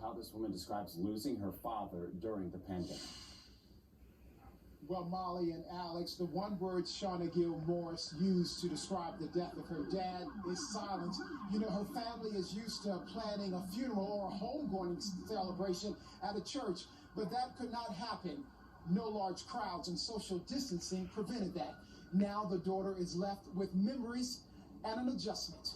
how this woman describes losing her father during the pandemic. Well, Molly and Alex, the one word Shauna Gill Morris used to describe the death of her dad is silence. You know, her family is used to planning a funeral or a homegoing celebration at a church, but that could not happen. No large crowds and social distancing prevented that. Now the daughter is left with memories and an adjustment.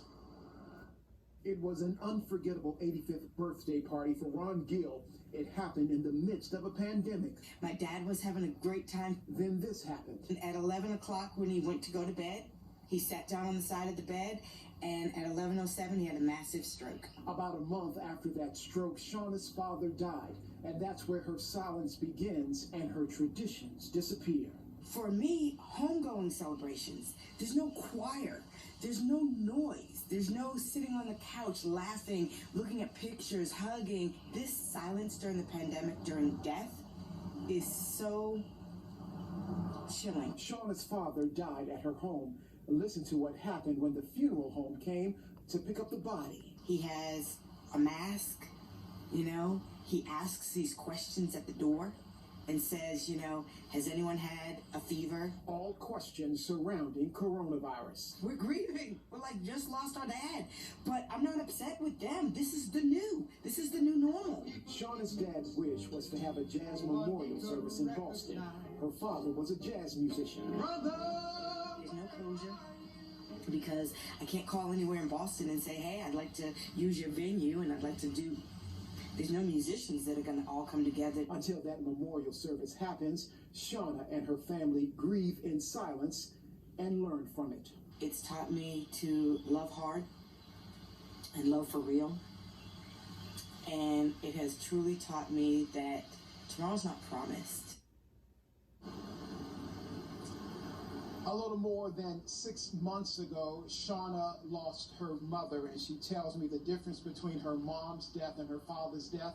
It was an unforgettable 85th birthday party for Ron Gill. It happened in the midst of a pandemic. My dad was having a great time. Then this happened. At 11 o'clock when he went to go to bed, he sat down on the side of the bed, and at 11:07 he had a massive stroke. About a month after that stroke, Shauna's father died, and that's where her silence begins and her traditions disappear. For me, homegoing celebrations, there's no choir, there's no noise, there's no sitting on the couch laughing, looking at pictures, hugging. This silence during the pandemic, during death, is so chilling. Shauna's father died at her home. Listen to what happened when the funeral home came to pick up the body. He has a mask, you know, he asks these questions at the door and says, you know, has anyone had a fever? All questions surrounding coronavirus. We're grieving. We're like just lost our dad. But I'm not upset with them. This is the new normal. Shauna's dad's wish was to have a jazz memorial service in Boston. Her father was a jazz musician. There's no closure because I can't call anywhere in Boston and say, hey, I'd like to use your venue and I'd like to do. There's no musicians that are going to all come together. Until that memorial service happens, Shauna and her family grieve in silence and learn from it. It's taught me to love hard and love for real. And it has truly taught me that tomorrow's not promised. A little more than 6 months ago, Shauna lost her mother, and she tells me the difference between her mom's death and her father's death,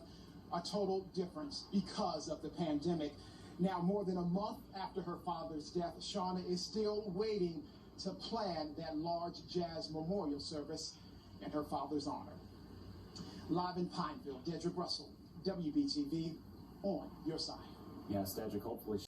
a total difference because of the pandemic. Now, more than a month after her father's death, Shauna is still waiting to plan that large jazz memorial service in her father's honor. Live in Pineville, Dedrick Russell, WBTV, on your side. Yes, Dedrick, hopefully